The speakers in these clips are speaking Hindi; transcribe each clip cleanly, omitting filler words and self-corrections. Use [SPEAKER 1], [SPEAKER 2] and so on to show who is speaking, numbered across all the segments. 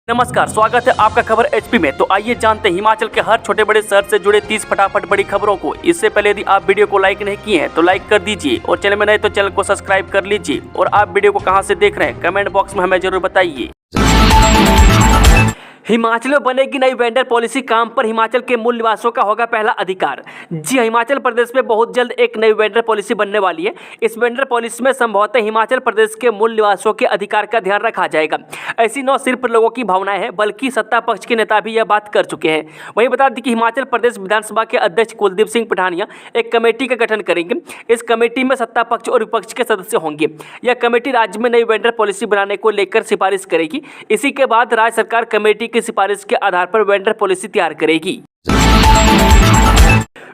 [SPEAKER 1] नमस्कार, स्वागत है आपका खबर एचपी में। तो आइए जानते हैं हिमाचल के हर छोटे बड़े शहर से जुड़े 30 फटाफट बड़ी खबरों को। इससे पहले यदि आप वीडियो को लाइक नहीं किए हैं तो लाइक कर दीजिए और चैनल में नए तो चैनल को सब्सक्राइब कर लीजिए। और आप वीडियो को कहां से देख रहे हैं कमेंट बॉक्स में हमें जरूर बताइए। हिमाचल में बनेगी नई वेंडर पॉलिसी, काम पर हिमाचल के मूल निवासियों का होगा पहला अधिकार। जी हाँ, हिमाचल प्रदेश में बहुत जल्द एक नई वेंडर पॉलिसी बनने वाली है। इस वेंडर पॉलिसी में संभवतः हिमाचल प्रदेश के मूल निवासियों के अधिकार का ध्यान रखा जाएगा। ऐसी न सिर्फ लोगों की भावनाएं हैं बल्कि सत्ता पक्ष के नेता भी यह बात कर चुके हैं। वहीं बता दें कि हिमाचल प्रदेश विधानसभा के अध्यक्ष कुलदीप सिंह पठानिया एक कमेटी का गठन करेंगे। इस कमेटी में सत्ता पक्ष और विपक्ष के सदस्य होंगे। यह कमेटी राज्य में नई वेंडर पॉलिसी बनाने को लेकर सिफारिश करेगी। इसी के बाद राज्य सरकार कमेटी की सिफारिश के आधार पर वेंडर पॉलिसी तैयार करेगी।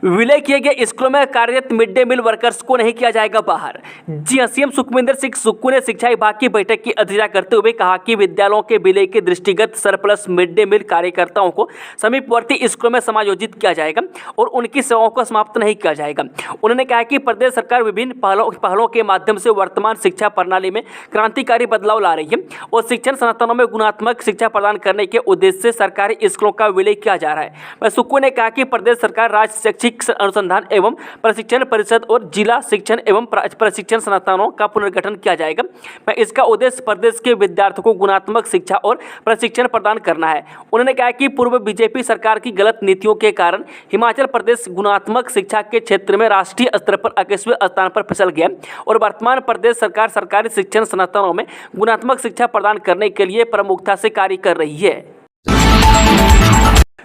[SPEAKER 1] विलय किए गए स्कूलों में कार्यरत मिड डे मील वर्कर्स को नहीं किया जाएगा बाहर। जी हाँ, सीएम सुखविंदर सिंह सुक्खू ने शिक्षा विभाग की बैठक की अध्यक्षता करते हुए कहा कि विद्यालयों के विलय के दृष्टिगत सरप्लस मिड डे मील कार्यकर्ताओं को समीपवर्ती स्कूलों में समायोजित किया जाएगा और उनकी सेवाओं को समाप्त नहीं किया जाएगा। उन्होंने कहा कि प्रदेश सरकार विभिन्न पहलों के माध्यम से वर्तमान शिक्षा प्रणाली में क्रांतिकारी बदलाव ला रही है और शिक्षण संस्थानों में गुणात्मक शिक्षा प्रदान करने के उद्देश्य से सरकारी स्कूलों का विलय किया जा रहा है। वह सुक्खू ने कहा कि प्रदेश सरकार राज्य शैक्षिक अनुसंधान एवं प्रशिक्षण परिषद और जिला शिक्षण एवं प्रशिक्षण संस्थानों का पुनर्गठन किया जाएगा। इसका उद्देश्य प्रदेश के विद्यार्थियों को गुणात्मक शिक्षा और प्रशिक्षण प्रदान करना है। उन्होंने कहा कि पूर्व बीजेपी सरकार की गलत नीतियों के कारण हिमाचल प्रदेश गुणात्मक शिक्षा के क्षेत्र में राष्ट्रीय स्तर पर 21वें स्थान पर फिसल गया और वर्तमान प्रदेश सरकार सरकारी शिक्षण संस्थानों में गुणात्मक शिक्षा प्रदान करने के लिए प्रमुखता से कार्य कर रही है।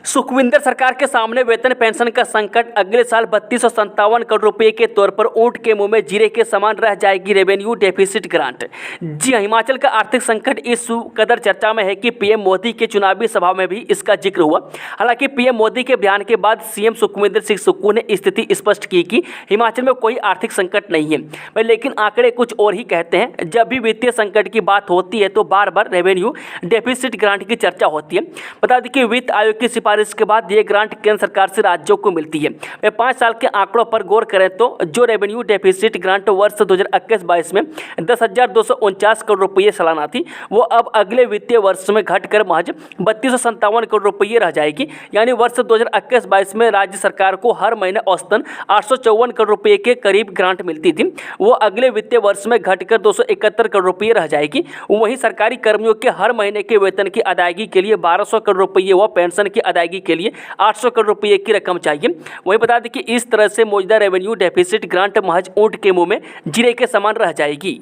[SPEAKER 1] सुखविंदर सरकार के सामने वेतन पेंशन का संकट, अगले साल 3257 करोड़ रुपए के तौर पर ऊंट के मुंह में जीरे के समान रह जाएगी रेवेन्यू डेफिसिट ग्रांट। जी हाँ, हिमाचल का आर्थिक संकट इस कदर चर्चा में है कि पीएम मोदी के चुनावी सभा में भी इसका जिक्र हुआ। हालांकि पीएम मोदी के बयान के बाद सीएम सुखविंदर सिंह सुक्खू ने स्थिति स्पष्ट की कि हिमाचल में कोई आर्थिक संकट नहीं है, लेकिन आंकड़े कुछ और ही कहते हैं। जब भी वित्तीय संकट की बात होती है तो बार बार रेवेन्यू डेफिसिट ग्रांट की चर्चा होती है। बता दें कि वित्त आयोग की इसके बाद ये ग्रांट केंद्र सरकार से राज्यों को मिलती है। वे 5 साल के आंकड़ों पर गौर करें तो जो रेवेन्यू डेफिसिट ग्रांट वर्ष 2021-22 में 10,249 करोड़ रुपये सालाना थी, वो अब अगले वित्तीय वर्ष में घटकर महज 3257 करोड़ रुपये रह जाएगी। यानी वर्ष 2021-22 में राज्य सरकार को हर महीने औसतन 854 करोड़ रुपये के करीब ग्रांट मिलती थी, वो अगले वित्तीय वर्ष में घटकर 271 करोड़ रुपये रह जाएगी। वहीं सरकारी कर्मियों के हर महीने के वेतन की अदायगी के लिए 1200 करोड़ रुपये व पेंशन की अदायगी के लिए 800 करोड़ रुपए की रकम चाहिए। वहीं बता दें कि इस तरह से मौजूदा रेवेन्यू डेफिसिट ग्रांट महज ऊंट के मुंह में जीरे के समान रह जाएगी।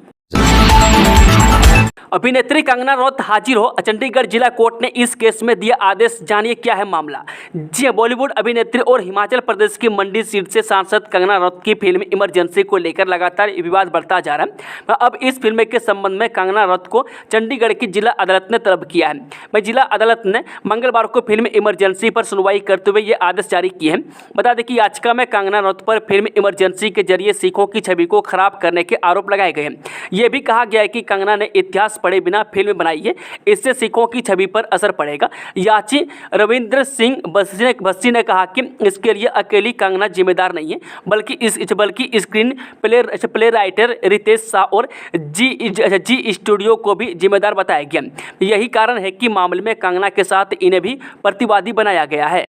[SPEAKER 1] अभिनेत्री कंगना रनौत हाजिर हो, चंडीगढ़ जिला कोर्ट ने इस केस में दिया आदेश। जानिए क्या है मामला। जी हां, बॉलीवुड अभिनेत्री और हिमाचल प्रदेश की मंडी सीट से सांसद कंगना रनौत की फिल्म इमरजेंसी को लेकर लगातार विवाद बढ़ता जा रहा है। अब इस फिल्म के संबंध में कंगना रनौत को चंडीगढ़ की जिला अदालत ने तलब किया है। जिला अदालत ने मंगलवार को फिल्म इमरजेंसी पर सुनवाई करते हुए ये आदेश जारी किए हैं। बता दें कि याचिका में कंगना रनौत पर फिल्म इमरजेंसी के जरिए सिखों की छवि को खराब करने के आरोप लगाए गए हैं। यह भी कहा गया है कि कंगना ने इतिहास पढ़े बिना फिल्म बनाई है, इससे सिखों की छवि पर असर पड़ेगा। याची रविंद्र सिंह बस्सी ने कहा कि इसके लिए अकेली कंगना जिम्मेदार नहीं है, बल्कि screenplay writer Ritesh Shah और जी स्टूडियो को भी जिम्मेदार बताया गया। यही कारण है कि मामले में कंगना के साथ इन्हें भी प्रतिवादी बनाया गया है।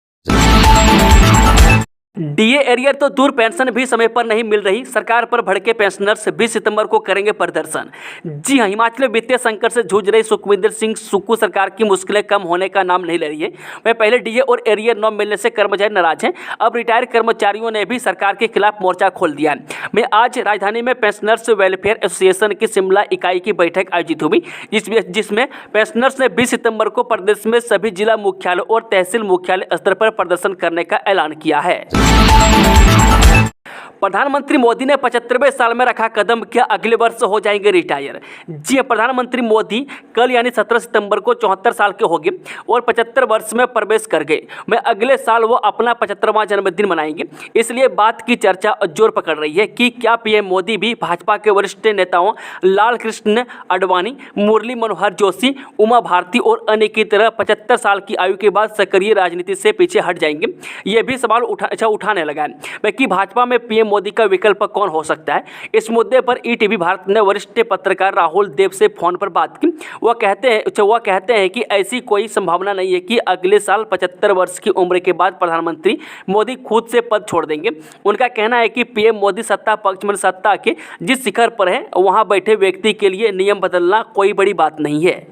[SPEAKER 1] डीए एरियर तो दूर, पेंशन भी समय पर नहीं मिल रही, सरकार पर भड़के पेंशनर्स 20 सितंबर को करेंगे प्रदर्शन। जी हां, हिमाचल में वित्तीय संकट से जूझ रही सुखविंदर सिंह सुक्खू सरकार की मुश्किलें कम होने का नाम नहीं ले रही है। वह पहले डीए और एरियर न मिलने से कर्मचारी नाराज हैं। अब रिटायर्ड कर्मचारियों ने भी सरकार के खिलाफ मोर्चा खोल दिया है। आज राजधानी में पेंशनर्स वेलफेयर एसोसिएशन की शिमला इकाई की बैठक आयोजित हुई, जिसमें पेंशनर्स ने 20 सितंबर को प्रदेश में सभी जिला मुख्यालय और तहसील मुख्यालय स्तर पर प्रदर्शन करने का ऐलान किया है। प्रधानमंत्री मोदी ने 75वें साल में रखा कदम, क्या अगले वर्ष हो जाएंगे रिटायर। जी, प्रधानमंत्री मोदी कल यानी 17 सितंबर को 74 साल के हो गए और 75 वर्ष में प्रवेश कर गए। अगले साल वो अपना 75वां जन्मदिन मनाएंगे। इसलिए बात की चर्चा जोर पकड़ रही है कि क्या पीएम मोदी भी भाजपा के वरिष्ठ नेताओं लाल कृष्ण आडवाणी, मुरली मनोहर जोशी, उमा भारती और अन्य की तरह 75 साल की आयु के बाद सक्रिय राजनीति से पीछे हट जाएंगे। ये भी सवाल उठाने लगा है कि भाजपा में पीएम मोदी का विकल्प कौन हो सकता है। इस मुद्दे पर ईटीवी भारत ने वरिष्ठ पत्रकार राहुल देव से फोन पर बात की। वह कहते हैं कि ऐसी कोई संभावना नहीं है कि अगले साल 75 वर्ष की उम्र के बाद प्रधानमंत्री मोदी खुद से पद छोड़ देंगे। उनका कहना है कि पीएम मोदी सत्ता पक्ष में सत्ता के जिस शिखर पर है वहां बैठे व्यक्ति के लिए नियम बदलना कोई बड़ी बात नहीं है।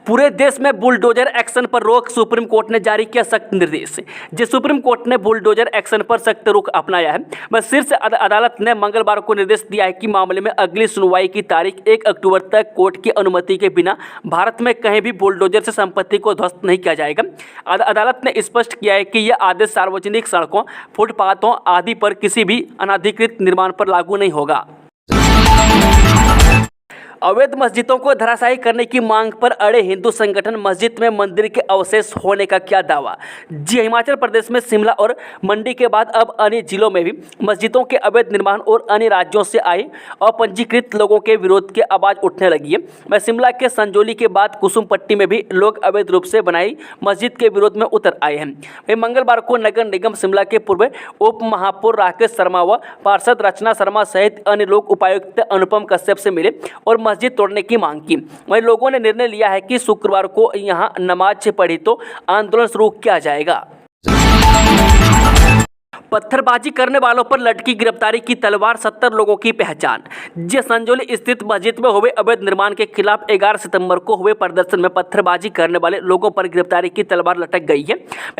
[SPEAKER 1] पूरे देश में बुलडोजर एक्शन पर रोक, सुप्रीम कोर्ट ने जारी किया सख्त निर्देश। जिस सुप्रीम कोर्ट ने बुलडोजर एक्शन पर सख्त रुख अपनाया है, वह शीर्ष अदालत ने मंगलवार को निर्देश दिया है कि मामले में अगली सुनवाई की तारीख 1 अक्टूबर तक कोर्ट की अनुमति के बिना भारत में कहीं भी बुलडोजर से संपत्ति को ध्वस्त नहीं किया जाएगा। अदालत ने स्पष्ट किया है कि यह आदेश सार्वजनिक सड़कों, फुटपाथों आदि पर किसी भी अनधिकृत निर्माण पर लागू नहीं होगा। अवैध मस्जिदों को धराशायी करने की मांग पर अड़े हिंदू संगठन, मस्जिद में मंदिर के अवशेष होने का क्या दावा। जी, हिमाचल प्रदेश में शिमला और मंडी के बाद अब अन्य जिलों में भी मस्जिदों के अवैध निर्माण और अन्य राज्यों से आए अपंजीकृत लोगों के विरोध की आवाज़ उठने लगी है। वह शिमला के संजौली के बाद कुसुमपट्टी में भी लोग अवैध रूप से बनाई मस्जिद के विरोध में उतर आए हैं। वे मंगलवार को नगर निगम शिमला के पूर्व उप महापौर राकेश शर्मा व पार्षद रचना शर्मा सहित अन्य लोग उपायुक्त अनुपम कश्यप से मिले और मस्जिद तोड़ने की मांग की। वहीं लोगों ने निर्णय लिया है कि शुक्रवार को यहां नमाज पढ़ी तो आंदोलन शुरू किया जाएगा। पत्थरबाजी करने वालों पर लटकी गिरफ्तारी की तलवार, 70 लोगों की पहचान। जे संजौली स्थित मस्जिद में हुए अवैध निर्माण के खिलाफ 11 सितंबर को हुए प्रदर्शन में पत्थरबाजी करने वाले लोगों पर गिरफ्तारी की तलवार लटक गई है।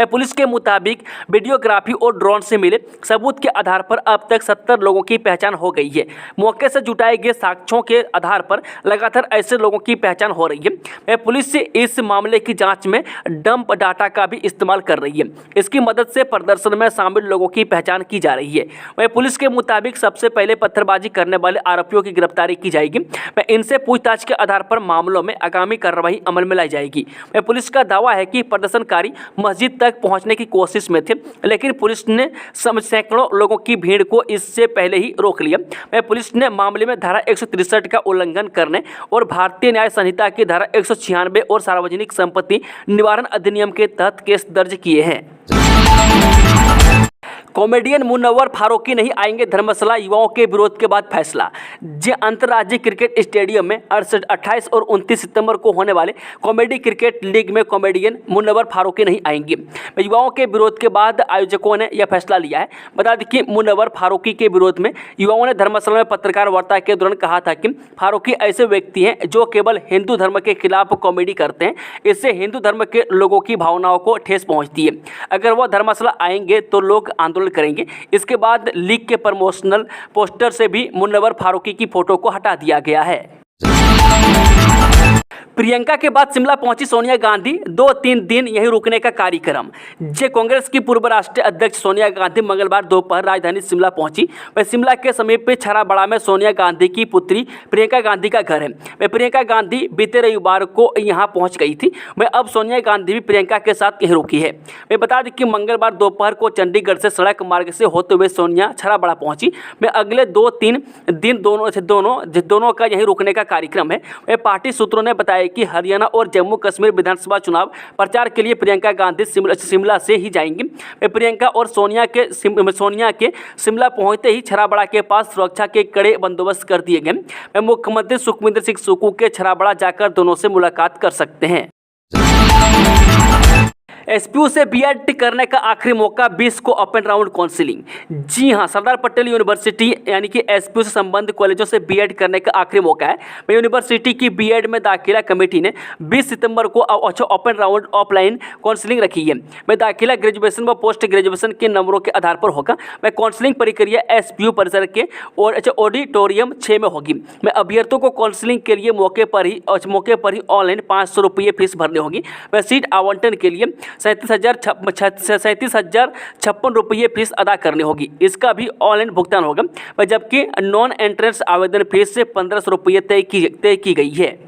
[SPEAKER 1] पुलिस के मुताबिक वीडियोग्राफी और ड्रोन से मिले सबूत के आधार पर अब तक 70 लोगों की पहचान हो गई है। मौके से जुटाए गए साक्ष्यों के आधार पर लगातार ऐसे लोगों की पहचान हो रही है। पुलिस इस मामले की जाँच में डंप डाटा का भी इस्तेमाल कर रही है। इसकी मदद से प्रदर्शन में शामिल लोगों की पहचान की जा रही है। वहीं पुलिस के मुताबिक सबसे पहले पत्थरबाजी करने वाले आरोपियों की गिरफ्तारी की जाएगी। इनसे पूछताछ के आधार पर मामलों में आगामी कार्रवाई अमल में लाई जाएगी। पुलिस का दावा है कि प्रदर्शनकारी मस्जिद तक पहुंचने की कोशिश में थे, लेकिन पुलिस ने सैकड़ों लोगों की भीड़ को इससे पहले ही रोक लिया। पुलिस ने मामले में धारा 163 का उल्लंघन करने और भारतीय न्याय संहिता की धारा 196 और सार्वजनिक संपत्ति निवारण अधिनियम के तहत केस दर्ज किए हैं। कॉमेडियन मुनव्वर फारूकी नहीं आएंगे धर्मशाला, युवाओं के विरोध के बाद फैसला। जे अंतर्राज्यीय क्रिकेट स्टेडियम में 28 और 29 सितंबर को होने वाले कॉमेडी क्रिकेट लीग में कॉमेडियन मुनव्वर फारूकी नहीं आएंगे। युवाओं के विरोध के बाद आयोजकों ने यह फैसला लिया है। बता दें कि मुनव्वर फारूकी के विरोध में युवाओं ने धर्मशाला में पत्रकार वार्ता के दौरान कहा था कि फारूकी ऐसे व्यक्ति हैं जो केवल हिंदू धर्म के खिलाफ कॉमेडी करते हैं। इससे हिंदू धर्म के लोगों की भावनाओं को ठेस पहुँचती है। अगर वह धर्मशाला आएंगे तो लोग आंदोलन करेंगे। इसके बाद लीग के प्रमोशनल पोस्टर से भी मुनव्वर फारूकी की फोटो को हटा दिया गया है। प्रियंका के बाद शिमला पहुंची सोनिया गांधी, 2-3 दिन यहीं रुकने का कार्यक्रम। जे कांग्रेस की पूर्व राष्ट्रीय अध्यक्ष सोनिया गांधी मंगलवार दोपहर राजधानी शिमला पहुंची। वह शिमला के समीप छराबड़ा में सोनिया गांधी की पुत्री प्रियंका गांधी का घर है। वह प्रियंका गांधी बीते रविवार को यहां पहुंच गई थी। वह अब सोनिया गांधी भी प्रियंका के साथ यहीं रुकी है। मैं बता दें कि मंगलवार दोपहर को चंडीगढ़ से सड़क मार्ग से होते हुए सोनिया छराबड़ा पहुंची। मैं अगले 2-3 दिन दोनों का यहीं रुकने का कार्यक्रम है। वह पार्टी सूत्रों ने बताया कि हरियाणा और जम्मू कश्मीर विधानसभा चुनाव प्रचार के लिए प्रियंका गांधी शिमला से ही जाएंगी। प्रियंका और सोनिया के शिमला पहुंचते ही छराबड़ा के पास सुरक्षा के कड़े बंदोबस्त कर दिए गए। मुख्यमंत्री सुखविंदर सिंह सुक्खू के छराबड़ा जाकर दोनों से मुलाकात कर सकते हैं। एसपीयू से बीएड करने का आखिरी मौका, 20 को ओपन राउंड काउंसलिंग। जी हां, सरदार पटेल यूनिवर्सिटी यानी कि एसपीयू से संबंध कॉलेजों से बीएड करने का आखिरी मौका है। यूनिवर्सिटी की बीएड में दाखिला कमेटी ने 20 सितंबर को ओपन राउंड ऑफलाइन काउंसलिंग रखी है। दाखिला ग्रेजुएशन व पोस्ट ग्रेजुएशन के नंबरों के आधार पर होगा। काउंसलिंग प्रक्रिया एसपीयू परिसर के ऑडिटोरियम 6 में होगी। अभ्यर्थियों को काउंसलिंग के लिए मौके पर ही ऑनलाइन 500 रुपये फीस भरनी होगी। सीट आवंटन के लिए 37,056 रुपये फीस अदा करनी होगी। इसका भी ऑनलाइन भुगतान होगा, जबकि नॉन एंट्रेंस आवेदन फीस से 1500 रुपये तय की गई है।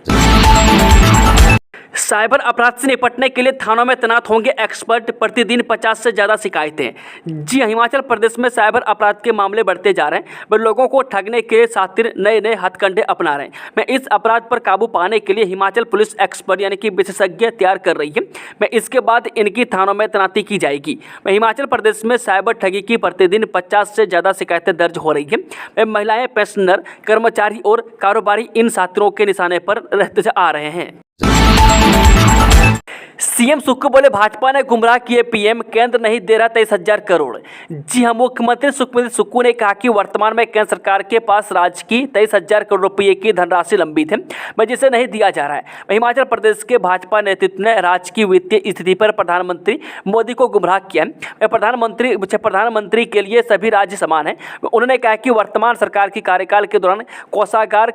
[SPEAKER 1] साइबर अपराध से निपटने के लिए थानों में तैनात होंगे एक्सपर्ट, प्रतिदिन 50 से ज़्यादा शिकायतें। जी हाँ, हिमाचल प्रदेश में साइबर अपराध के मामले बढ़ते जा रहे हैं। वे लोगों को ठगने के खातिर नए नए हथकंडे अपना रहे हैं। मैं इस अपराध पर काबू पाने के लिए हिमाचल पुलिस एक्सपर्ट यानी कि विशेषज्ञ तैयार कर रही है। मैं इसके बाद इनकी थानों में तैनाती की जाएगी। मैं हिमाचल प्रदेश में साइबर ठगी की प्रतिदिन 50 से ज़्यादा शिकायतें दर्ज हो रही है। मैं महिलाएं, पेंशनर, कर्मचारी और कारोबारी इन साथियों के निशाने पर रहते आ रहे हैं। सीएम सुक्खू बोले भाजपा ने गुमराह किए पीएम, केंद्र नहीं दे रहा 23,000 करोड़। जी हाँ, मुख्यमंत्री सुखविंदर सुक्खू ने कहा कि वर्तमान में केंद्र सरकार के पास राज्य की 23,000 करोड़ रुपये की धनराशि लंबित है, जिसे नहीं दिया जा रहा है। हिमाचल प्रदेश के भाजपा नेतृत्व ने राज्य की वित्तीय स्थिति पर प्रधानमंत्री मोदी को गुमराह किया है। प्रधानमंत्री के लिए सभी राज्य समान है। उन्होंने कहा कि वर्तमान सरकार की कार्यकाल के दौरान कोषागार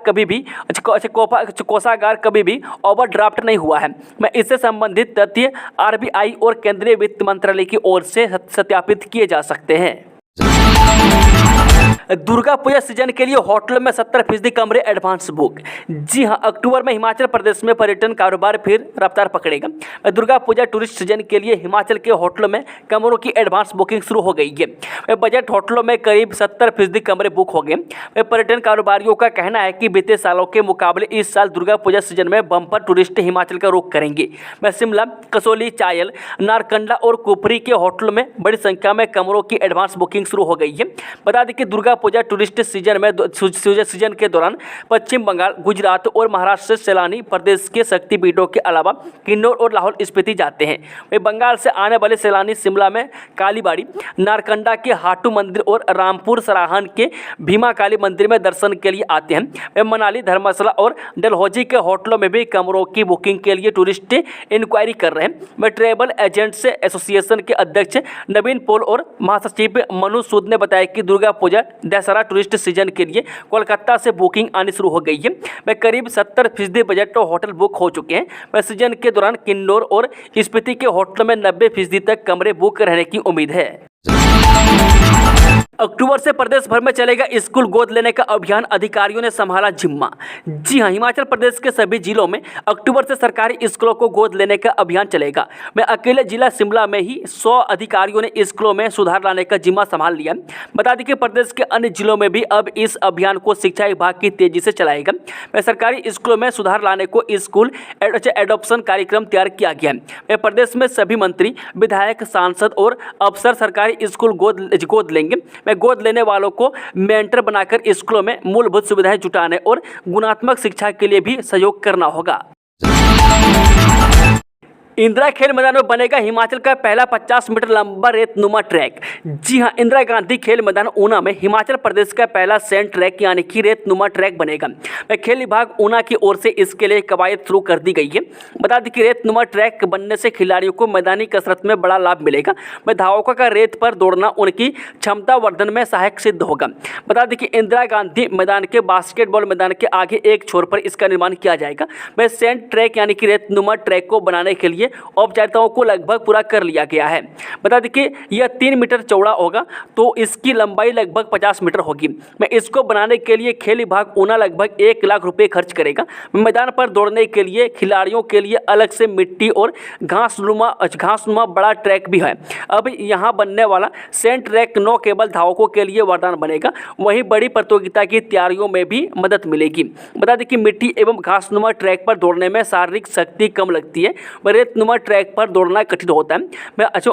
[SPEAKER 1] कभी भी ओवरड्राफ्ट नहीं हुआ है। मैं इससे संबंधित तथ्य आरबीआई और केंद्रीय वित्त मंत्रालय की ओर से सत्यापित किए जा सकते हैं। दुर्गा पूजा सीजन के लिए होटल में 70% कमरे एडवांस बुक। जी हां, अक्टूबर में हिमाचल प्रदेश में पर्यटन कारोबार फिर रफ्तार पकड़ेगा। दुर्गा पूजा टूरिस्ट सीजन के लिए हिमाचल के होटलों में कमरों की एडवांस बुकिंग शुरू हो गई है। बजट होटलों में करीब 70% कमरे बुक हो गए। पर्यटन कारोबारियों का कहना है कि बीते सालों के मुकाबले इस साल दुर्गा पूजा सीजन में बम्पर टूरिस्ट हिमाचल का रुख करेंगे। शिमला, कसौली, चायल, नारकंडा और कुफरी के होटलों में बड़ी संख्या में कमरों की एडवांस बुकिंग शुरू हो गई है। बता दें कि दुर्गा पूजा टूरिस्ट सीजन के दौरान पश्चिम बंगाल, गुजरात और महाराष्ट्र से सैलानी प्रदेश के शक्तिपीठों के अलावा किन्नौर और लाहौल स्पीति जाते हैं। वे बंगाल से आने वाले सैलानी शिमला में कालीबाड़ी, नारकंडा के हाटू मंदिर और रामपुर सराहन के भीमा काली मंदिर में दर्शन के लिए आते हैं। वे मनाली, धर्मशाला और डलहौजी के होटलों में भी कमरों की बुकिंग के लिए टूरिस्ट इंक्वायरी कर रहे हैं। वे ट्रैवल एजेंट्स एसोसिएशन के अध्यक्ष नवीन पॉल और महासचिव मनु सूद ने बताया कि दुर्गा पूजा दशहरा टूरिस्ट सीजन के लिए कोलकाता से बुकिंग आनी शुरू हो गई है। मैं करीब 70% बजट होटल बुक हो चुके हैं। मैं सीजन के दौरान किन्नौर और स्पीति के होटलों में 90% तक कमरे बुक रहने की उम्मीद है। अक्टूबर से प्रदेश भर में चलेगा स्कूल गोद लेने का अभियान, अधिकारियों ने संभाला जिम्मा। जी हां, हिमाचल प्रदेश के सभी जिलों में अक्टूबर से सरकारी स्कूलों को गोद लेने का अभियान चलेगा। मैं अकेले जिला शिमला में ही 100 अधिकारियों ने स्कूलों में सुधार लाने का जिम्मा संभाल लिया। बता दें कि प्रदेश के अन्य जिलों में भी अब इस अभियान को शिक्षा विभाग की तेजी से चलाएगा। मैं सरकारी स्कूलों में सुधार लाने को स्कूल एडॉप्शन कार्यक्रम तैयार किया गया है। प्रदेश में सभी मंत्री, विधायक, सांसद और अफसर सरकारी स्कूल गोद लेंगे। गोद लेने वालों को मेंटर बनाकर स्कूलों में मूलभूत सुविधाएं जुटाने और गुणात्मक शिक्षा के लिए भी सहयोग करना होगा। इंदिरा खेल मैदान में बनेगा हिमाचल का पहला 50 मीटर लंबा रेतनुमा ट्रैक। जी हां, इंदिरा गांधी खेल मैदान ऊना में हिमाचल प्रदेश का पहला सैंड ट्रैक यानी कि रेतनुमा ट्रैक बनेगा। खेल विभाग ऊना की ओर से इसके लिए कवायद शुरू कर दी गई है। बता दें कि रेतनुमा ट्रैक बनने से खिलाड़ियों को मैदानी कसरत में बड़ा लाभ मिलेगा। धावकों का रेत पर दौड़ना उनकी क्षमता वर्धन में सहायक सिद्ध होगा। बता दें कि इंदिरा गांधी मैदान के बास्केटबॉल मैदान के आगे एक छोर पर इसका निर्माण किया जाएगा। सैंड ट्रैक यानी कि रेतनुमा ट्रैक को बनाने के लिए औपचारिकताओं को लगभग पूरा कर लिया गया है। बता दें कि यह 3 मीटर चौड़ा होगा तो इसकी लंबाई लगभग 50 मीटर होगी। इसको बनाने के लिए खेल विभाग ऊना लगभग 1 लाख रुपए खर्च करेगा। मैदान पर दौड़ने के लिए खिलाड़ियों के लिए अलग से मिट्टी और घासनुमा बड़ा ट्रैक भी है। अब यहाँ बनने वाला सैंड ट्रैक न केवल धावकों के लिए वरदान बनेगा, वहीं बड़ी प्रतियोगिता की तैयारियों में भी मदद मिलेगी। बता दें कि मिट्टी एवं घासनुमा ट्रैक पर दौड़ने में शारीरिक शक्ति कम लगती है, रेतनुमा ट्रैक पर दौड़ना कठिन होता है।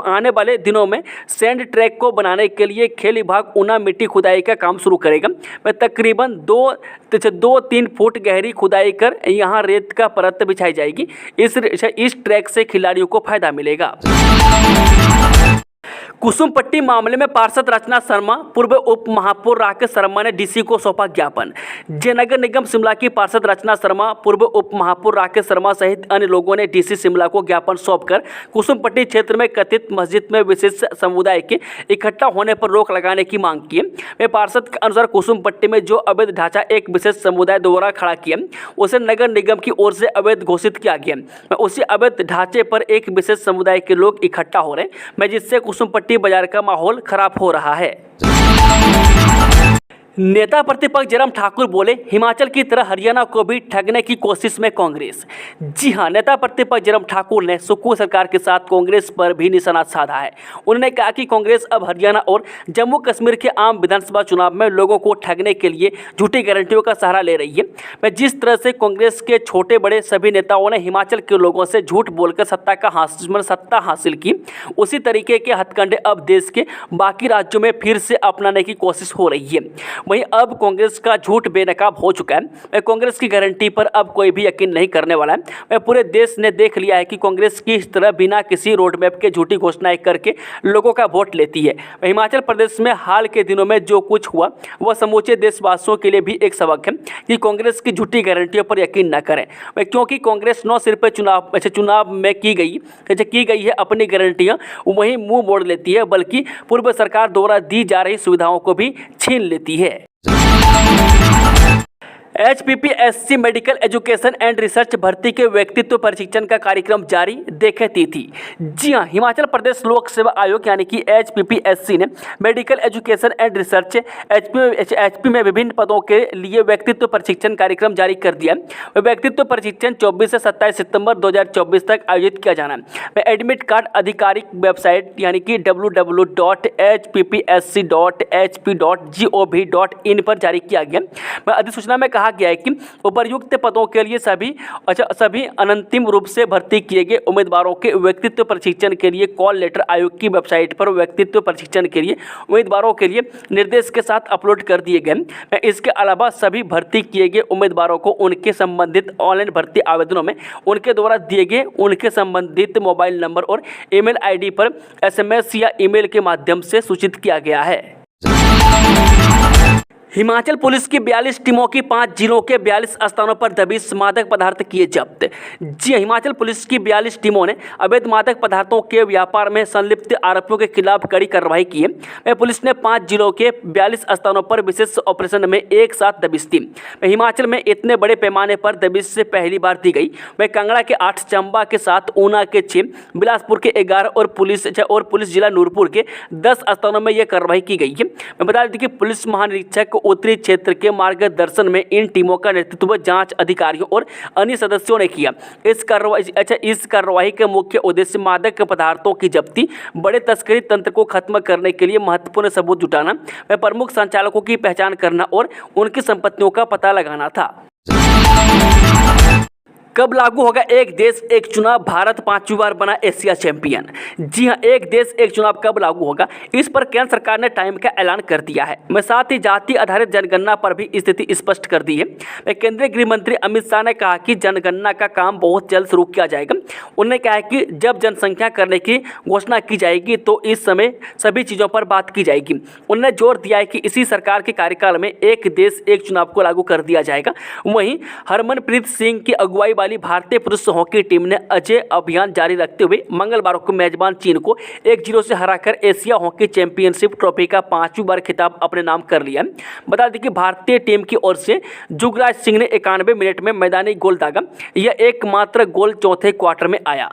[SPEAKER 1] आने वाले दिनों में सैंड ट्रैक को बनाने के लिए खेल विभाग ऊना मिट्टी खुदाई का काम शुरू करेगा। तकरीबन 2-3 फुट गहरी खुदाई कर यहाँ रेत का परत बिछाई जाएगी। इस ट्रैक से खिलाड़ियों को फायदा मिलेगा। कुसुमपट्टी मामले में पार्षद रचना शर्मा, पूर्व उप महापौर राकेश शर्मा ने डीसी को सौंपा ज्ञापन। नगर निगम शिमला की पार्षद रचना शर्मा, पूर्व उप महापौर राकेश शर्मा सहित अन्य लोगों ने डीसी शिमला को ज्ञापन सौंपकर कुसुमपट्टी क्षेत्र में कथित मस्जिद में विशेष समुदाय के इकट्ठा होने पर रोक लगाने की मांग की है। पार्षद के अनुसार कुसुमपट्टी में जो अवैध ढांचा एक विशेष समुदाय द्वारा खड़ा किया उसे नगर निगम की ओर से अवैध घोषित किया गया। उसी अवैध ढांचे पर एक विशेष समुदाय के लोग इकट्ठा हो रहे हैं, जिससे कुसुमपट्टी बाजार का माहौल खराब हो रहा है। नेता प्रतिपक्ष जयराम ठाकुर बोले, हिमाचल की तरह हरियाणा को भी ठगने की कोशिश में कांग्रेस। जी हां, नेता प्रतिपक्ष जयराम ठाकुर ने सुक्खू सरकार के साथ कांग्रेस पर भी निशाना साधा है। उन्होंने कहा कि कांग्रेस अब हरियाणा और जम्मू कश्मीर के आम विधानसभा चुनाव में लोगों को ठगने के लिए झूठी गारंटियों का सहारा ले रही है। मैं जिस तरह से कांग्रेस के छोटे बड़े सभी नेताओं ने हिमाचल के लोगों से झूठ बोलकर सत्ता हासिल की, उसी तरीके के हथकंडे अब देश के बाकी राज्यों में फिर से अपनाने की कोशिश हो रही है। वहीं अब कांग्रेस का झूठ बेनकाब हो चुका है। मैं कांग्रेस की गारंटी पर अब कोई भी यकीन नहीं करने वाला है। मैं पूरे देश ने देख लिया है कि कांग्रेस की इस तरह बिना किसी रोड मैप के झूठी घोषणाएं करके लोगों का वोट लेती है। हिमाचल प्रदेश में हाल के दिनों में जो कुछ हुआ वह समूचे देशवासियों के लिए भी एक सबक है कि कांग्रेस की झूठी गारंटियों पर यकीन न करें, क्योंकि कांग्रेस न सिर्फ चुनाव में की गई है अपनी गारंटियां वहीं मुंह मोड़ लेती है, बल्कि पूर्व सरकार द्वारा दी जा रही सुविधाओं को भी छीन लेती है। HPPSC medical education and research भर्ती के व्यक्तित्व प्रशिक्षण का कार्यक्रम जारी, देखें तिथि। जी हां, हिमाचल प्रदेश लोक सेवा आयोग यानी कि HPPSC ने medical education and research HP में विभिन्न पदों के लिए व्यक्तित्व प्रशिक्षण कार्यक्रम जारी कर दिया। व्यक्तित्व प्रशिक्षण 24 से 27 सितंबर 2024 तक आयोजित किया जाना है। एडमिट कार्ड आधिकारिक वेबसाइट यानी कि www.hppsc.hp.gov.in पर जारी किया गया। अधिसूचना में कहा गया है कि उपर्युक्त पदों के लिए सभी अंतिम रूप से भर्ती किए गए उम्मीदवारों के व्यक्तित्व प्रशिक्षण के लिए कॉल लेटर आयोग की वेबसाइट पर व्यक्तित्व प्रशिक्षण के लिए उम्मीदवारों के लिए निर्देश के साथ अपलोड कर दिए गए। इसके अलावा सभी भर्ती किए गए उम्मीदवारों को उनके संबंधित ऑनलाइन भर्ती आवेदनों में उनके द्वारा दिए गए उनके संबंधित मोबाइल नंबर और ईमेल आईडी पर SMS या ईमेल के माध्यम से सूचित किया गया है। हिमाचल पुलिस की 42 टीमों की 5 जिलों के 42 स्थानों पर दबिश, मादक पदार्थ किए जब्त। जी, हिमाचल पुलिस की 42 टीमों ने अवैध मादक पदार्थों के व्यापार में संलिप्त आरोपियों के खिलाफ कड़ी कार्रवाई की है। पुलिस ने 5 जिलों के 42 स्थानों पर विशेष ऑपरेशन में एक साथ दबिश दी। हिमाचल में इतने बड़े पैमाने पर दबिश से पहली बार दी गई। कांगड़ा के 8, चंबा के 7, ऊना के 6, बिलासपुर के 11 और पुलिस जिला नूरपुर के 10 स्थानों में यह कार्रवाई की गई है। बता दें कि पुलिस महानिरीक्षक उत्तरी क्षेत्र के मार्गदर्शन में इन टीमों का नेतृत्व जांच अधिकारियों और अन्य सदस्यों ने किया। इस कार्रवाई का मुख्य उद्देश्य मादक पदार्थों की जब्ती, बड़े तस्करी तंत्र को खत्म करने के लिए महत्वपूर्ण सबूत जुटाना, प्रमुख संचालकों की पहचान करना और उनकी संपत्तियों का पता लगाना था। कब लागू होगा एक देश एक चुनाव, भारत 5वीं बार बना एशिया चैंपियन। जी हां, एक देश एक चुनाव कब लागू होगा, इस पर केंद्र सरकार ने टाइम का ऐलान कर दिया है। साथ ही जाति आधारित जनगणना पर भी स्थिति स्पष्ट कर दी है। केंद्रीय गृह मंत्री अमित शाह ने कहा कि जनगणना का काम बहुत जल्द शुरू किया जाएगा। उन्होंने कहा कि जब जनसंख्या करने की घोषणा की जाएगी तो इस समय सभी चीज़ों पर बात की जाएगी। उन्होंने जोर दिया है कि इसी सरकार के कार्यकाल में एक देश एक चुनाव को लागू कर दिया जाएगा। वहीं हरमनप्रीत सिंह की अगुवाई भारतीय पुरुष हॉकी टीम ने अजय अभियान जारी रखते हुए मंगलवार को मेजबान चीन को 1-0 से हराकर एशिया हॉकी चैंपियनशिप ट्रॉफी का 5वीं बार खिताब अपने नाम कर लिया। बता दें कि भारतीय टीम की ओर से जुगराज सिंह ने 91 मिनट में मैदानी गोल दागा। यह एकमात्र गोल चौथे क्वार्टर में आया।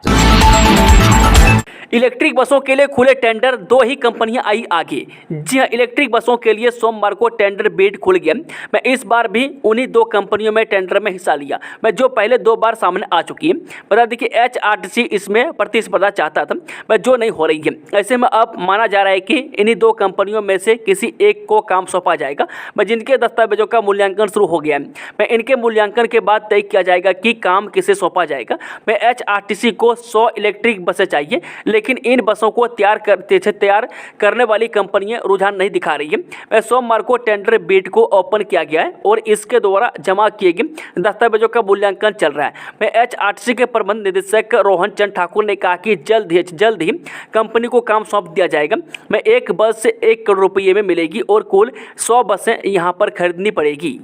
[SPEAKER 1] इलेक्ट्रिक बसों के लिए खुले टेंडर, 2 ही कंपनियां आई आगे। जी हां, इलेक्ट्रिक बसों के लिए सोमवार को टेंडर बिड खुल गया। इस बार भी उन्हीं 2 कंपनियों में टेंडर में हिस्सा लिया, जो पहले 2 बार सामने आ चुकी है। बता दें कि HRTC इसमें प्रतिस्पर्धा चाहता था, जो नहीं हो रही है। ऐसे में अब माना जा रहा है कि इन्हीं 2 कंपनियों में से किसी एक को काम सौंपा जाएगा, जिनके दस्तावेजों का मूल्यांकन शुरू हो गया है। इनके मूल्यांकन के बाद तय किया जाएगा कि काम किसे सौंपा जाएगा। HRTC को 100 इलेक्ट्रिक बसें चाहिए, लेकिन इन बसों को तैयार करने वाली कंपनियां रुझान नहीं दिखा रही है। सोमवार को टेंडर बिड को ओपन किया गया है और इसके द्वारा जमा किए गए दस्तावेजों का मूल्यांकन चल रहा है। HRTC के प्रबंध निदेशक रोहन चंद ठाकुर ने कहा कि जल्द ही कंपनी को काम सौंप दिया जाएगा। एक बस 1 करोड़ रुपये में मिलेगी और कुल 100 बसें यहां पर खरीदनी पड़ेगी।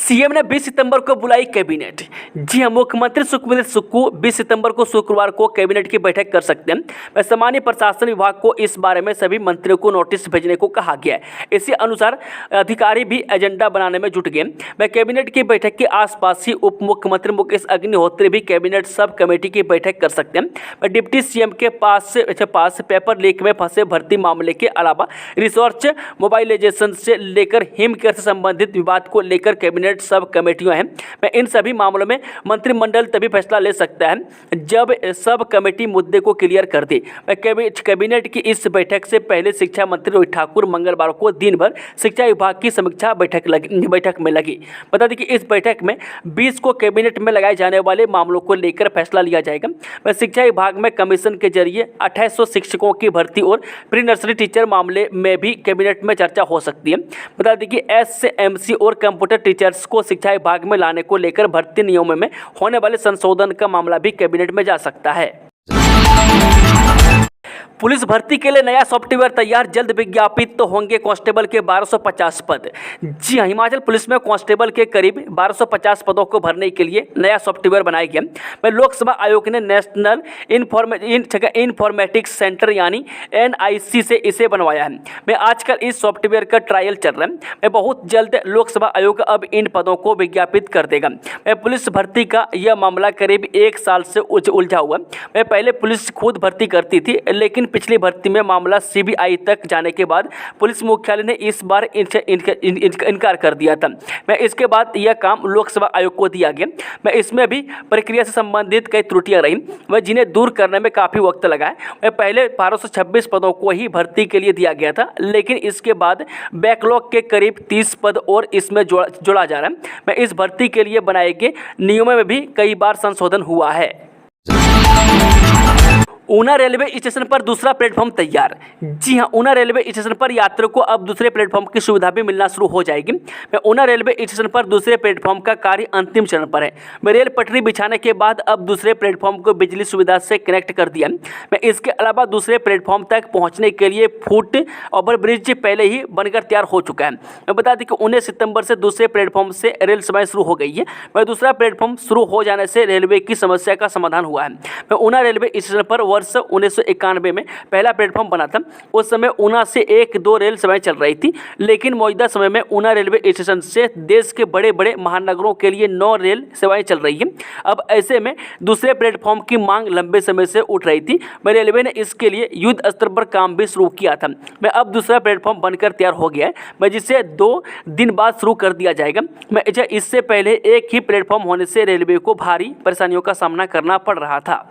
[SPEAKER 1] सीएम ने 20 सितंबर को बुलाई कैबिनेट। जी हां, मुख्यमंत्री सुखविंदर सुक्खू 20 सितंबर को शुक्रवार को कैबिनेट की बैठक कर सकते हैं। वह सामान्य प्रशासन विभाग को इस बारे में सभी मंत्रियों को नोटिस भेजने को कहा गया है। इसी अनुसार अधिकारी भी एजेंडा बनाने में जुट गए। वह कैबिनेट की बैठक के आसपास ही उप मुख्यमंत्री मुकेश अग्निहोत्री भी कैबिनेट सब कमेटी की बैठक कर सकते हैं। वह डिप्टी सीएम के पास पेपर लीक में फंसे भर्ती मामले के अलावा रिसर्च मोबाइलाइजेशन से लेकर हिमकेयर से संबंधित विवाद को लेकर कैबिनेट सब कमेटियां हैं। मैं इन सभी मामलों में मंत्रिमंडल तभी फैसला ले सकता है जब सब कमेटी मुद्दे को क्लियर कर दे। कैबिनेट की इस बैठक से पहले शिक्षा मंत्री रोहित ठाकुर मंगलवार को दिन भर शिक्षा विभाग की समीक्षा बैठक में लगी। बता दें कि इस बैठक में 20 को कैबिनेट में लगाए जाने वाले मामलों को लेकर फैसला लिया जाएगा। वह शिक्षा विभाग में कमीशन के जरिए 2800 शिक्षकों की भर्ती और प्री नर्सरी टीचर मामले में भी कैबिनेट में चर्चा हो सकती है। बता दें कि एसएमसी और कंप्यूटर टीचर्स को शिक्षा विभाग में लाने को लेकर भर्ती नियमों में होने वाले संशोधन का मामला भी कैबिनेट में जा सकता है। पुलिस भर्ती के लिए नया सॉफ्टवेयर तैयार, जल्द विज्ञापित तो होंगे कांस्टेबल के 1250 पद। जी हां, हिमाचल पुलिस में कांस्टेबल के करीब 1250 पदों को भरने के लिए नया सॉफ्टवेयर बनाया गया। मैं लोकसभा आयोग ने नेशनल इन्फॉर्मेटिक्स सेंटर यानी NIC से इसे बनवाया है। मैं आजकल इस सॉफ्टवेयर का ट्रायल चल रहा है। मैं बहुत जल्द लोकसभा आयोग अब इन पदों को विज्ञापित कर देगा। मैं पुलिस भर्ती का यह मामला करीब 1 साल से उलझा हुआ। मैं पहले पुलिस खुद भर्ती करती थी, लेकिन पिछली भर्ती में मामला CBI तक जाने के बाद पुलिस मुख्यालय ने इस बार इनकार कर दिया था। मैं इसके बाद यह काम लोकसभा आयोग को दिया गया। मैं इसमें भी प्रक्रिया से संबंधित कई त्रुटियां रही, मैं जिन्हें दूर करने में काफ़ी वक्त लगा है। मैं पहले 1226 पदों को ही भर्ती के लिए दिया गया था, लेकिन इसके बाद बैकलॉग के करीब 30 पद और इसमें जोड़ा जा रहा है। मैं इस भर्ती के लिए बनाए गए नियमों में भी कई बार संशोधन हुआ है। ऊना रेलवे स्टेशन पर दूसरा प्लेटफॉर्म तैयार। जी हां, ऊना रेलवे स्टेशन पर यात्रियों को अब दूसरे प्लेटफॉर्म की सुविधा भी मिलना शुरू हो जाएगी। मैं ऊना रेलवे स्टेशन पर दूसरे प्लेटफॉर्म का कार्य अंतिम चरण पर है। मैं रेल पटरी बिछाने के बाद अब दूसरे प्लेटफॉर्म को बिजली सुविधा से कनेक्ट कर दिया। मैं इसके अलावा दूसरे प्लेटफॉर्म तक पहुँचने के लिए फुट ओवरब्रिज पहले ही बनकर तैयार हो चुका है। मैं बता दें कि 19 सितंबर से दूसरे प्लेटफॉर्म से रेल सेवाएं शुरू हो गई है। मैं दूसरा प्लेटफॉर्म शुरू हो जाने से रेलवे की समस्या का समाधान हुआ है। मैं ऊना रेलवे स्टेशन पर वर्ष 1991 में पहला प्लेटफॉर्म बना था। उस समय ऊना से 1-2 रेल सेवाएं चल रही थी, लेकिन मौजूदा समय में ऊना रेलवे स्टेशन से देश के बड़े बड़े महानगरों के लिए 9 रेल सेवाएं चल रही हैं। अब ऐसे में दूसरे प्लेटफॉर्म की मांग लंबे समय से उठ रही थी। रेलवे ने इसके लिए युद्ध स्तर पर काम भी शुरू किया था। मैं अब दूसरा प्लेटफॉर्म बनकर तैयार हो गया है, मैं जिसे 2 दिन बाद शुरू कर दिया जाएगा। मैं इससे पहले एक ही प्लेटफॉर्म होने से रेलवे को भारी परेशानियों का सामना करना पड़ रहा था।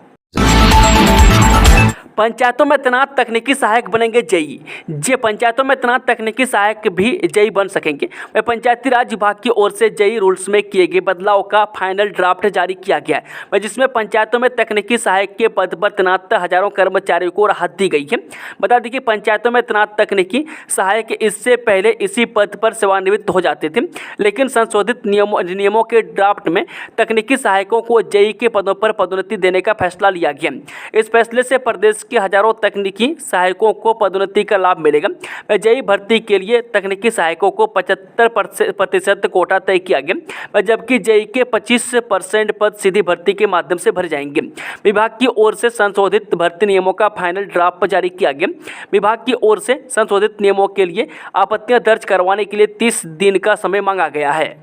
[SPEAKER 1] पंचायतों में तैनात तकनीकी सहायक बनेंगे जेई। जी, पंचायतों में तैनात तकनीकी सहायक भी जेई बन सकेंगे। वह पंचायती राज विभाग की ओर से जेई रूल्स में किए गए बदलाव का फाइनल ड्राफ्ट जारी किया गया है, जिसमें पंचायतों में तकनीकी सहायक के पद पर तैनात हजारों कर्मचारियों को राहत दी गई है। बता दें कि पंचायतों में तैनात तकनीकी सहायक इससे पहले इसी पद पर सेवानिवृत्त हो जाते थे, लेकिन संशोधित नियमों के ड्राफ्ट में तकनीकी सहायकों को जेई के पदों पर पदोन्नति देने का फैसला लिया गया। इस फैसले से प्रदेश के हजारों तकनीकी सहायकों को पदोन्नति का लाभ मिलेगा। जेई भर्ती के लिए तकनीकी सहायकों को 75% कोटा तय किया गया, जबकि जेई के 25% पद सीधी भर्ती के माध्यम से भरे जाएंगे। विभाग की ओर से संशोधित भर्ती नियमों का फाइनल ड्राफ्ट जारी किया गया। विभाग की ओर से संशोधित नियमों के लिए आपत्तियां दर्ज करवाने के लिए 30 दिन का समय मांगा गया है।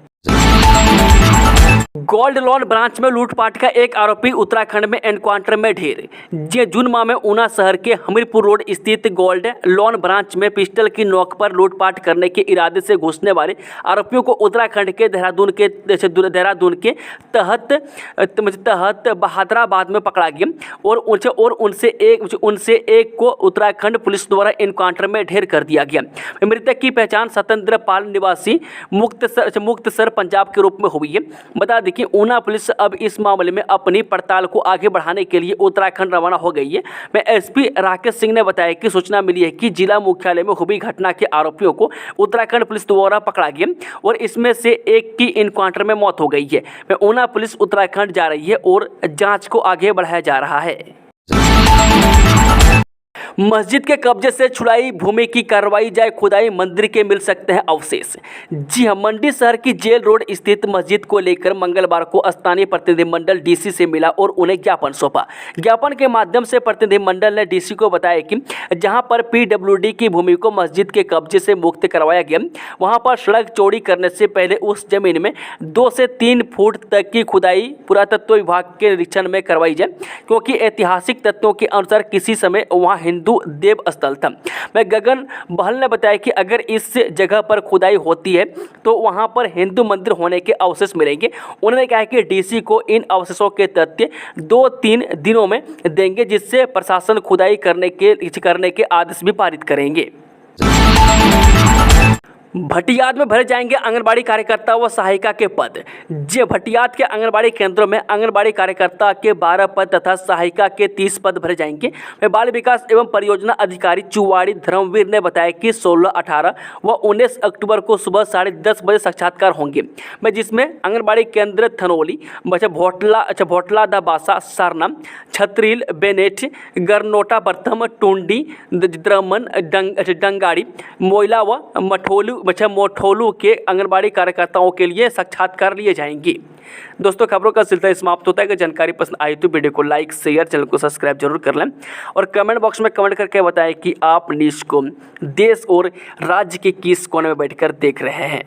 [SPEAKER 1] गोल्ड लोन ब्रांच में लूटपाट का एक आरोपी उत्तराखंड में एनकाउंटर में ढेर। जून माह में ऊना शहर के हमीरपुर रोड स्थित गोल्ड लोन ब्रांच में पिस्टल की नोक पर लूटपाट करने के इरादे से घुसने वाले आरोपियों को उत्तराखंड के देहरादून के तहत बहादुराबाद में पकड़ा गया और उनसे एक को उत्तराखंड पुलिस द्वारा एनकाउंटर में ढेर कर दिया गया। मृतक की पहचान सतेंद्र पाल निवासी मुक्तसर पंजाब के रूप में हुई है। बता दें कि ऊना पुलिस अब इस मामले में अपनी पड़ताल को आगे बढ़ाने के लिए उत्तराखंड रवाना हो गई है। मैं एसपी राकेश सिंह ने बताया कि सूचना मिली है कि जिला मुख्यालय में हुई घटना के आरोपियों को उत्तराखंड पुलिस द्वारा पकड़ा गया और इसमें से एक की एनकाउंटर में मौत हो गई है। मैं ऊना पुलिस उत्तराखंड जा रही है और जांच को आगे बढ़ाया जा रहा है। मस्जिद के कब्जे से छुड़ाई भूमि की कार्रवाई जाए खुदाई, मंदिर के मिल सकते हैं अवशेष। जी हां, मंडी शहर की जेल रोड स्थित मस्जिद को लेकर मंगलवार को स्थानीय प्रतिनिधिमंडल डीसी से मिला और उन्हें ज्ञापन सौंपा। ज्ञापन के माध्यम से प्रतिनिधिमंडल ने डीसी को बताया कि जहां पर पीडब्ल्यूडी की भूमि को मस्जिद के कब्जे से मुक्त करवाया गया, वहां पर सड़क चौड़ी करने से पहले उस जमीन में 2 से 3 फुट तक की खुदाई पुरातत्व विभाग के निरीक्षण में करवाई जाए, क्योंकि ऐतिहासिक तथ्यों के अनुसार किसी समय वहां हिंदू देव स्थल था। मैं गगन बहल ने बताया कि अगर इस जगह पर खुदाई होती है तो वहां पर हिंदू मंदिर होने के अवशेष मिलेंगे। उन्होंने कहा कि डीसी को इन अवशेषों के तथ्य 2-3 दिनों में देंगे, जिससे प्रशासन खुदाई करने के आदेश भी पारित करेंगे। भटियात में भरे जाएंगे आंगनबाड़ी कार्यकर्ता व सहायिका के पद। जी, भटियात के आंगनबाड़ी केंद्रों में आंगनबाड़ी कार्यकर्ता के 12 पद तथा सहायिका के 30 पद भरे जाएंगे। बाल विकास एवं परियोजना अधिकारी चुवाड़ी धर्मवीर ने बताया कि 16, 18 व 19 अक्टूबर को सुबह 10:30 बजे साक्षात्कार होंगे, जिसमें आंगनबाड़ी केंद्र थनोली, भोटला दबासा, सरना, छतरील, बेनेट, गरनोटा, बर्थम, टुंडी, द्रमन, डंगाड़ी, मोइला व मोठोलू के आंगनबाड़ी कार्यकर्ताओं के लिए साक्षात्कार लिए जाएंगे। दोस्तों, खबरों का सिलसिला समाप्त होता है। अगर जानकारी पसंद आई तो वीडियो को लाइक, शेयर, चैनल को सब्सक्राइब जरूर कर लें और कमेंट बॉक्स में कमेंट करके बताएं कि आप न्यूज़ को देश और राज्य के किस कोने में बैठकर देख रहे हैं।